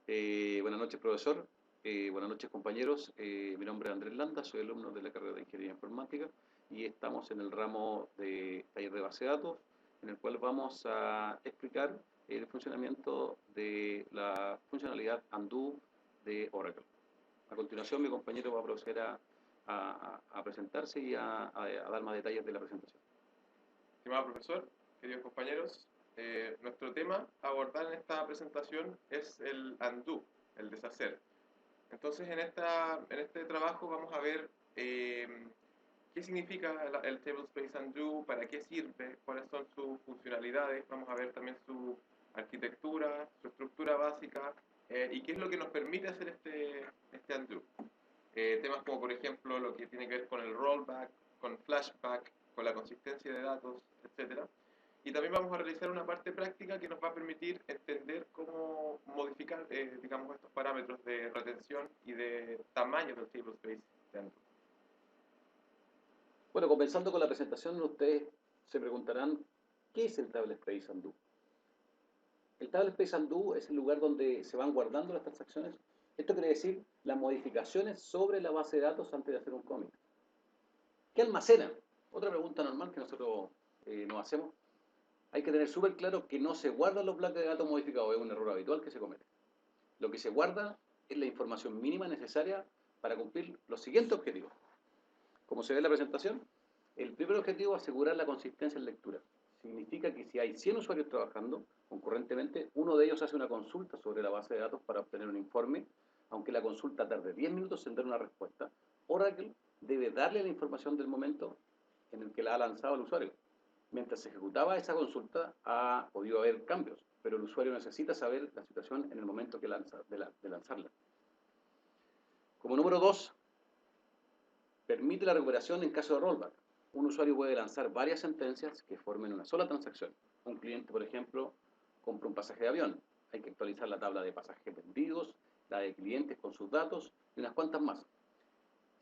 Buenas noches, profesor. Buenas noches, compañeros. Mi nombre es Andrés Landa, soy alumno de la carrera de Ingeniería Informática y estamos en el ramo de taller de base de datos, en el cual vamos a explicar el funcionamiento de la funcionalidad undo de Oracle. A continuación, mi compañero va a proceder a presentarse y a dar más detalles de la presentación. Estimado profesor, queridos compañeros, nuestro tema a abordar en esta presentación es el undo, el deshacer. Entonces, en este trabajo vamos a ver qué significa el Tablespace Undo, para qué sirve, cuáles son sus funcionalidades, vamos a ver también su arquitectura, su estructura básica y qué es lo que nos permite hacer este undo. Temas como, por ejemplo, lo que tiene que ver con el rollback, con flashback, con la consistencia de datos, etcétera. Y también vamos a realizar una parte práctica que nos va a permitir entender cómo modificar, digamos, estos parámetros de retención y de tamaño del tablespace de undo. Bueno, comenzando con la presentación, ustedes se preguntarán, ¿qué es el Tablespace Undo? El Tablespace Undo es el lugar donde se van guardando las transacciones. Esto quiere decir las modificaciones sobre la base de datos antes de hacer un commit. ¿Qué almacena? Otra pregunta normal que nosotros nos hacemos. Hay que tener súper claro que no se guardan los bloques de datos modificados, es un error habitual que se comete. Lo que se guarda es la información mínima necesaria para cumplir los siguientes objetivos. Como se ve en la presentación, el primer objetivo es asegurar la consistencia en lectura. Significa que si hay 100 usuarios trabajando concurrentemente, uno de ellos hace una consulta sobre la base de datos para obtener un informe, aunque la consulta tarde 10 minutos en dar una respuesta. Oracle debe darle la información del momento en el que la ha lanzado el usuario. Mientras se ejecutaba esa consulta, ha podido haber cambios, pero el usuario necesita saber la situación en el momento de lanzarla. Como número 2, permite la recuperación en caso de rollback. Un usuario puede lanzar varias sentencias que formen una sola transacción. Un cliente, por ejemplo, compra un pasaje de avión. Hay que actualizar la tabla de pasajes vendidos, la de clientes con sus datos y unas cuantas más.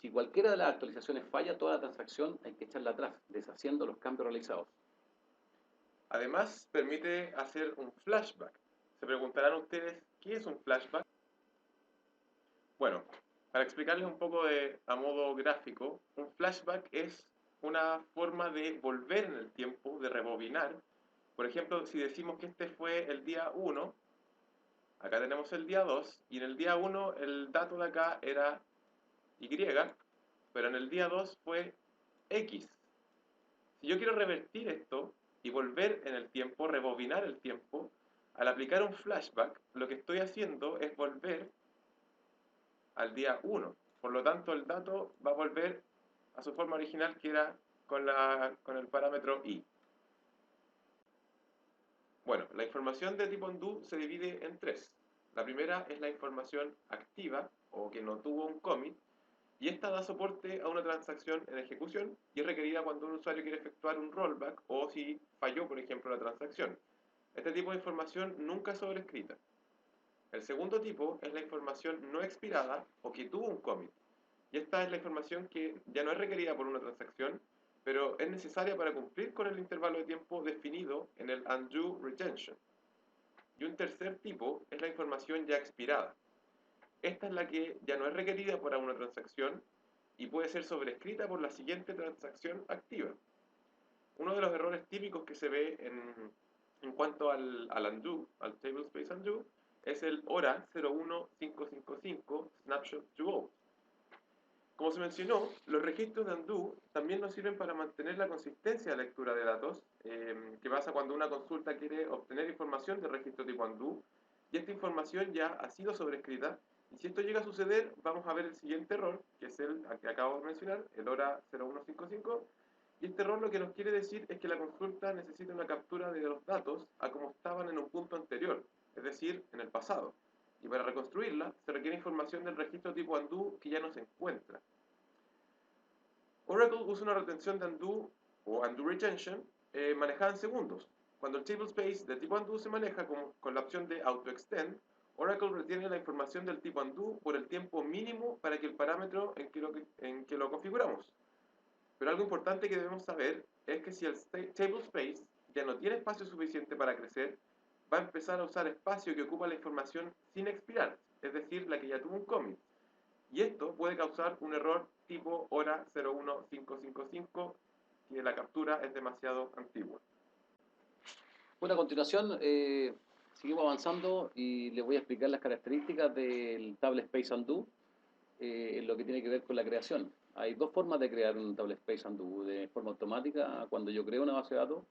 Si cualquiera de las actualizaciones falla, toda la transacción hay que echarla atrás, deshaciendo los cambios realizados. Además, permite hacer un flashback. Se preguntarán ustedes, ¿qué es un flashback? Bueno, para explicarles un poco a modo gráfico, un flashback es una forma de volver en el tiempo, de rebobinar. Por ejemplo, si decimos que este fue el día 1, acá tenemos el día 2, y en el día 1 el dato de acá era Y, pero en el día 2 fue X. Si yo quiero revertir esto y volver en el tiempo, rebobinar el tiempo, al aplicar un flashback, lo que estoy haciendo es volver al día 1. Por lo tanto, el dato va a volver a su forma original, que era con el parámetro i. Bueno, la información de tipo undo se divide en tres. La primera es la información activa, o que no tuvo un commit, y esta da soporte a una transacción en ejecución y es requerida cuando un usuario quiere efectuar un rollback o si falló, por ejemplo, la transacción. Este tipo de información nunca es sobrescrita. El segundo tipo es la información no expirada o que tuvo un commit. Y esta es la información que ya no es requerida por una transacción, pero es necesaria para cumplir con el intervalo de tiempo definido en el undo retention. Y un tercer tipo es la información ya expirada. Esta es la que ya no es requerida para una transacción y puede ser sobrescrita por la siguiente transacción activa. Uno de los errores típicos que se ve en cuanto al undo, al tablespace undo, es el ORA 01555 snapshot to all. Como se mencionó, los registros de undo también nos sirven para mantener la consistencia de lectura de datos, que pasa cuando una consulta quiere obtener información del registro tipo undo, y esta información ya ha sido sobrescrita, y si esto llega a suceder, vamos a ver el siguiente error, que es el que acabo de mencionar, el ORA 0155, y este error lo que nos quiere decir es que la consulta necesita una captura de los datos a como estaban en un punto anterior, es decir, en el pasado. Y para reconstruirla, se requiere información del registro tipo undo que ya no se encuentra. Oracle usa una retención de undo o undo retention manejada en segundos. Cuando el tablespace de tipo undo se maneja con la opción de autoextend, Oracle retiene la información del tipo undo por el tiempo mínimo para que el parámetro en que lo configuramos. Pero algo importante que debemos saber es que si el tablespace ya no tiene espacio suficiente para crecer, va a empezar a usar espacio que ocupa la información sin expirar, es decir, la que ya tuvo un commit. Y esto puede causar un error tipo hora 01555, que la captura es demasiado antigua. Bueno, a continuación seguimos avanzando y les voy a explicar las características del Table Space Undo en lo que tiene que ver con la creación. Hay dos formas de crear un Table Space Undo, de forma automática cuando yo creo una base de datos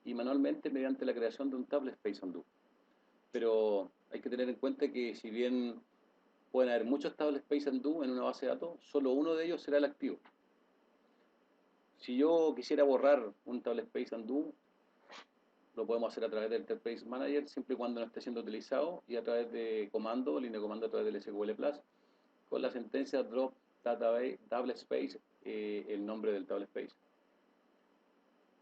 y manualmente mediante la creación de un Table Space Undo. Pero hay que tener en cuenta que si bien pueden haber muchos Table Space Undo en una base de datos, solo uno de ellos será el activo. Si yo quisiera borrar un Table Space Undo, lo podemos hacer a través del Interface Manager siempre y cuando no esté siendo utilizado y a través de comando, línea de comando a través del SQL Plus, con la sentencia drop database table space, el nombre del table space.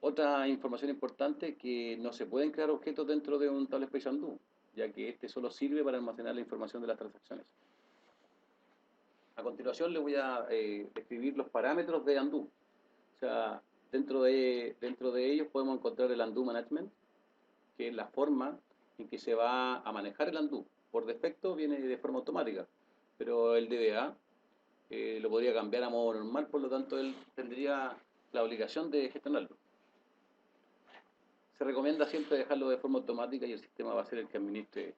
Otra información importante que no se pueden crear objetos dentro de un table space undo, ya que este solo sirve para almacenar la información de las transacciones. A continuación les voy a describir los parámetros de undo. O sea, dentro de ellos podemos encontrar el undo management, que es la forma en que se va a manejar el undo. Por defecto viene de forma automática, pero el DBA lo podría cambiar a modo normal, por lo tanto él tendría la obligación de gestionarlo. Se recomienda siempre dejarlo de forma automática y el sistema va a ser el que administre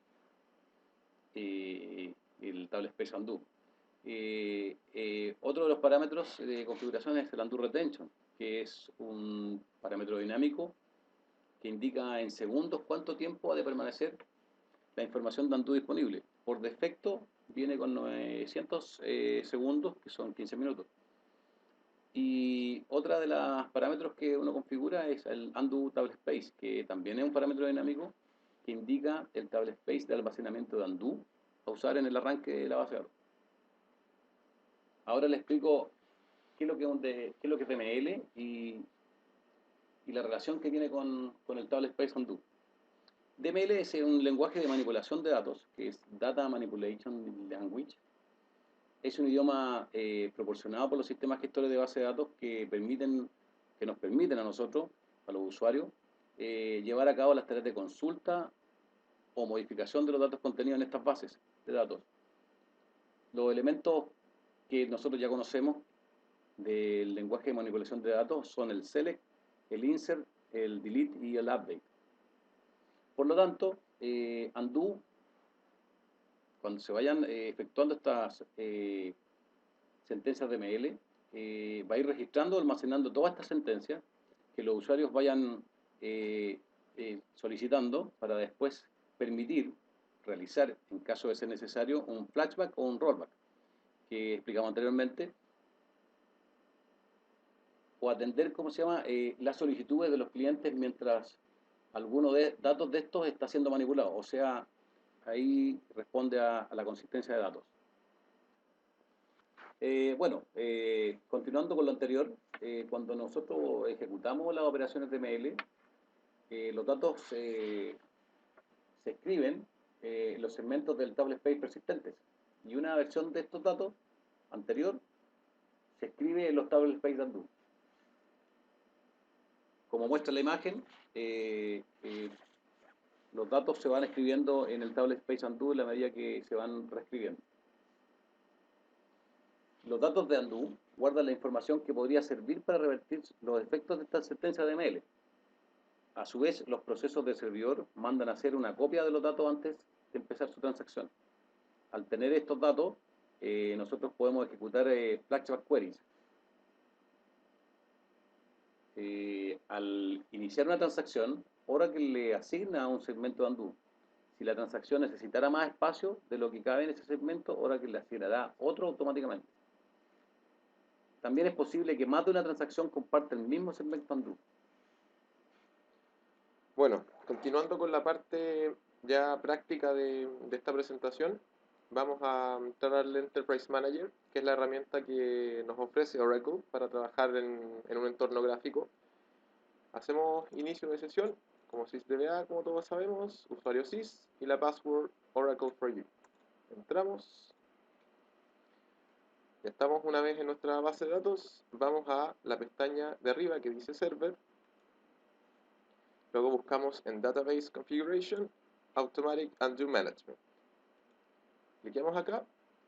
el Table Space Undo. Otro de los parámetros de configuración es el Undo Retention, que es un parámetro dinámico que indica en segundos cuánto tiempo ha de permanecer la información de undo disponible. Por defecto viene con 900 segundos, que son 15 minutos. Y otra de los parámetros que uno configura es el undo table space, que también es un parámetro dinámico que indica el table space de almacenamiento de undo a usar en el arranque de la base de datos. Ahora les explico qué es lo que es DML y la relación que tiene con el table space undo. DML es un lenguaje de manipulación de datos, que es Data Manipulation Language. Es un idioma proporcionado por los sistemas gestores de base de datos que nos permiten a nosotros, a los usuarios, llevar a cabo las tareas de consulta o modificación de los datos contenidos en estas bases de datos. Los elementos que nosotros ya conocemos del lenguaje de manipulación de datos son el select, el insert, el delete y el update. Por lo tanto, undo, cuando se vayan efectuando estas sentencias DML, va a ir registrando, almacenando todas estas sentencias que los usuarios vayan solicitando para después permitir realizar, en caso de ser necesario, un flashback o un rollback, que explicamos anteriormente, o atender, ¿cómo se llama?, las solicitudes de los clientes mientras alguno de datos de estos está siendo manipulado. O sea, ahí responde a la consistencia de datos. Continuando con lo anterior, cuando nosotros ejecutamos las operaciones de DML, los datos se escriben en los segmentos del table space persistentes. Y una versión de estos datos anterior se escribe en los table space undo. Como muestra la imagen, los datos se van escribiendo en el table space undo en la medida que se van reescribiendo. Los datos de undo guardan la información que podría servir para revertir los efectos de esta sentencia de DML. A su vez, los procesos del servidor mandan a hacer una copia de los datos antes de empezar su transacción. Al tener estos datos, nosotros podemos ejecutar flashback queries. Al iniciar una transacción, Oracle le asigna un segmento de undo. Si la transacción necesitara más espacio de lo que cabe en ese segmento, Oracle le asignará otro automáticamente. También es posible que más de una transacción comparta el mismo segmento undo. Bueno, continuando con la parte ya práctica de esta presentación, vamos a entrar al Enterprise Manager, que es la herramienta que nos ofrece Oracle para trabajar en un entorno gráfico. Hacemos inicio de sesión, como sysdba, como todos sabemos, usuario sys y la password Oracle for You. Entramos. Ya estamos una vez en nuestra base de datos, vamos a la pestaña de arriba que dice Server. Luego buscamos en Database Configuration Automatic Undo Management. Cliquemos acá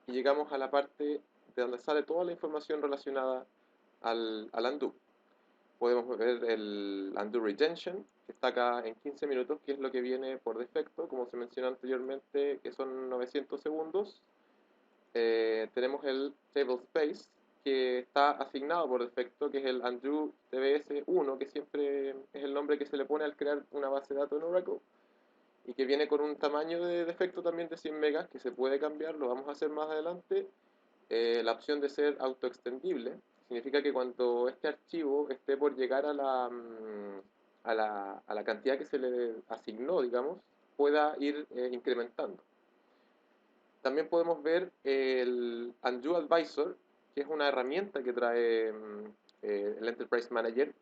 y llegamos a la parte de donde sale toda la información relacionada al undo. Podemos ver el undo retention, que está acá en 15 minutos, que es lo que viene por defecto, como se mencionó anteriormente, que son 900 segundos. Tenemos el table space, que está asignado por defecto, que es el undo TBS1, que siempre es el nombre que se le pone al crear una base de datos en Oracle, y que viene con un tamaño de defecto también de 100 megas, que se puede cambiar, lo vamos a hacer más adelante. La opción de ser autoextendible significa que cuando este archivo esté por llegar a la cantidad que se le asignó, digamos, pueda ir incrementando. También podemos ver el Undo Advisor, que es una herramienta que trae el Enterprise Manager,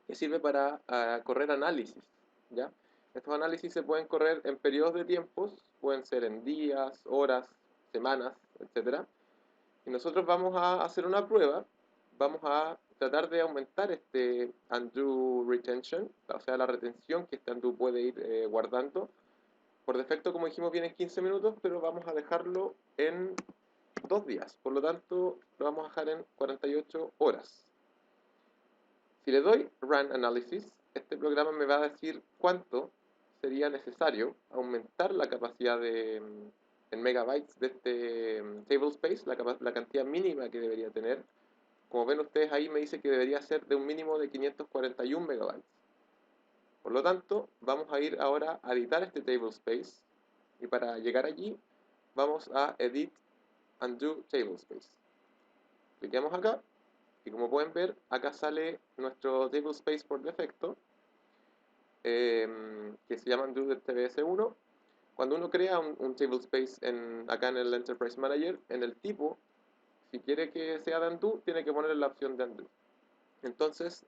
que sirve para correr análisis, ¿ya? Estos análisis se pueden correr en periodos de tiempos, pueden ser en días, horas, semanas, etc. Y nosotros vamos a hacer una prueba, vamos a tratar de aumentar este undo retention, o sea, la retención que este undo puede ir guardando. Por defecto, como dijimos, viene en 15 minutos, pero vamos a dejarlo en 2 días. Por lo tanto, lo vamos a dejar en 48 horas. Si le doy Run Analysis, este programa me va a decir cuánto sería necesario aumentar la capacidad en megabytes de este table space, la cantidad mínima que debería tener. Como ven ustedes ahí me dice que debería ser de un mínimo de 541 megabytes. Por lo tanto, vamos a ir ahora a editar este table space, y para llegar allí vamos a Edit Undo Table Space. Cliquemos acá y como pueden ver acá sale nuestro table space por defecto, que se llama Undo TBS1. Cuando uno crea un table space acá en el Enterprise Manager, en el tipo, si quiere que sea de undo, tiene que poner la opción de undo. Entonces,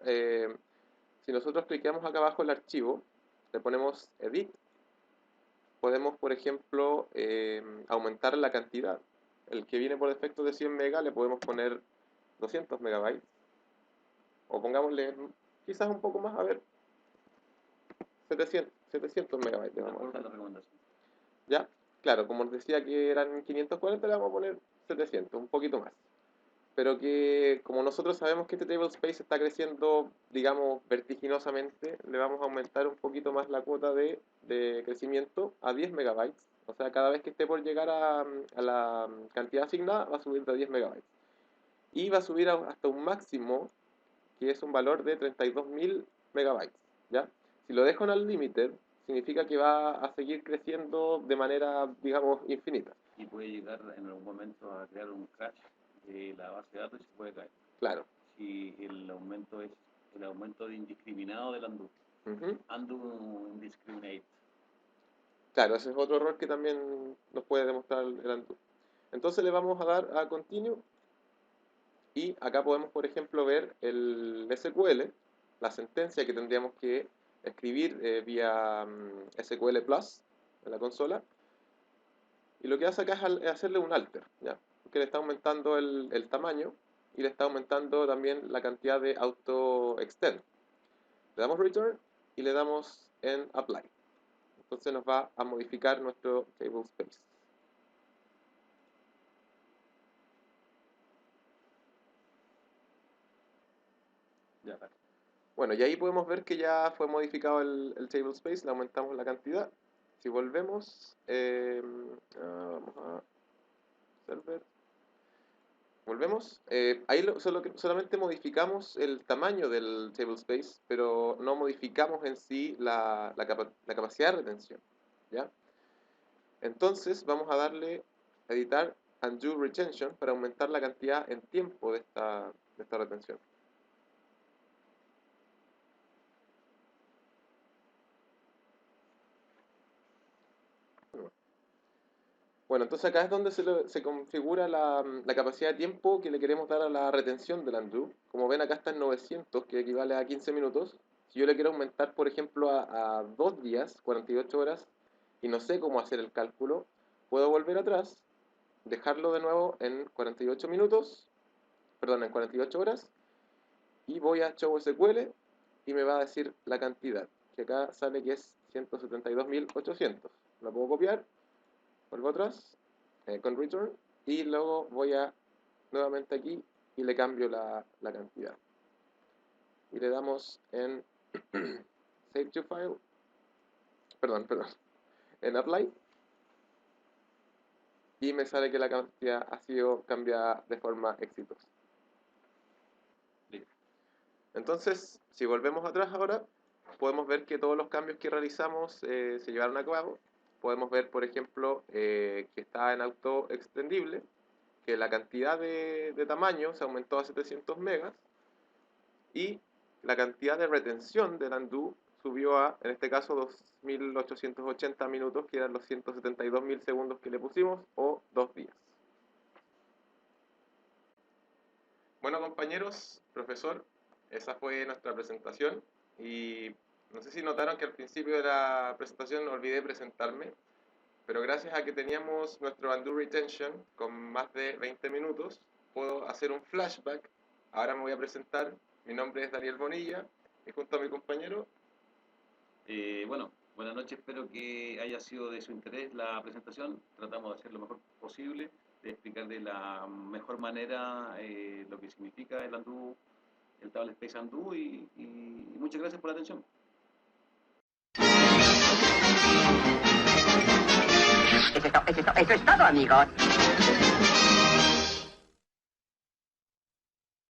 si nosotros cliqueamos acá abajo el archivo, le ponemos edit, podemos, por ejemplo, aumentar la cantidad. El que viene por defecto de 100 megas le podemos poner 200 megabytes. O pongámosle quizás un poco más, a ver, 700 megabytes. ¿Ya? Claro, como les decía que eran 540, le vamos a poner 700, un poquito más. Pero que como nosotros sabemos que este table space está creciendo, digamos, vertiginosamente, le vamos a aumentar un poquito más la cuota de crecimiento a 10 megabytes. O sea, cada vez que esté por llegar a la cantidad asignada, va a subir de 10 megabytes. Y va a subir hasta un máximo, que es un valor de 32.000 megabytes, ¿ya? Si lo dejo en Unlimited, significa que va a seguir creciendo de manera, digamos, infinita. Y puede llegar en algún momento a crear un crash de la base de datos y se puede caer. Claro. Si el aumento es el aumento indiscriminado del undo. Undo indiscriminate. Claro, ese es otro error que también nos puede demostrar el undo. Entonces le vamos a dar a Continue y acá podemos, por ejemplo, ver el SQL, la sentencia que tendríamos que escribir vía SQL Plus en la consola. Y lo que hace acá es hacerle un alter, ¿ya? Porque le está aumentando el tamaño y le está aumentando también la cantidad de auto extend. Le damos return y le damos en apply. Entonces nos va a modificar nuestro table space. Ya está. Bueno, y ahí podemos ver que ya fue modificado el table space, le aumentamos la cantidad. Si volvemos, vamos a server. Volvemos. Ahí solamente modificamos el tamaño del table space, pero no modificamos en sí la capacidad de retención, ¿ya? Entonces vamos a darle a editar Undo Retention para aumentar la cantidad en tiempo de esta retención. Bueno, entonces acá es donde se configura la capacidad de tiempo que le queremos dar a la retención del undo. Como ven, acá está en 900, que equivale a 15 minutos. Si yo le quiero aumentar, por ejemplo, a 2 días, 48 horas, y no sé cómo hacer el cálculo, puedo volver atrás, dejarlo de nuevo en 48 minutos, perdón, en 48 horas, y voy a Show SQL y me va a decir la cantidad, que acá sale que es 172.800. lo puedo copiar, vuelvo atrás, con return, y luego voy a nuevamente aquí y le cambio la cantidad. Y le damos en Save to File, perdón, en Apply, y me sale que la cantidad ha sido cambiada de forma exitosa. Entonces, si volvemos atrás ahora, podemos ver que todos los cambios que realizamos se llevaron a cabo. Podemos ver, por ejemplo, que está en auto extendible, que la cantidad de tamaño se aumentó a 700 megas y la cantidad de retención del undo subió a, en este caso, 2880 minutos, que eran los 172.000 segundos que le pusimos, o 2 días. Bueno, compañeros, profesor, esa fue nuestra presentación y no sé si notaron que al principio de la presentación olvidé presentarme, pero gracias a que teníamos nuestro undo retention con más de 20 minutos, puedo hacer un flashback. Ahora me voy a presentar. Mi nombre es Daniel Bonilla y junto a mi compañero... Bueno, buenas noches, espero que haya sido de su interés la presentación. Tratamos de hacer lo mejor posible, de explicar de la mejor manera lo que significa el undo, el Table Space Undo, y muchas gracias por la atención. Eso es todo, amigos.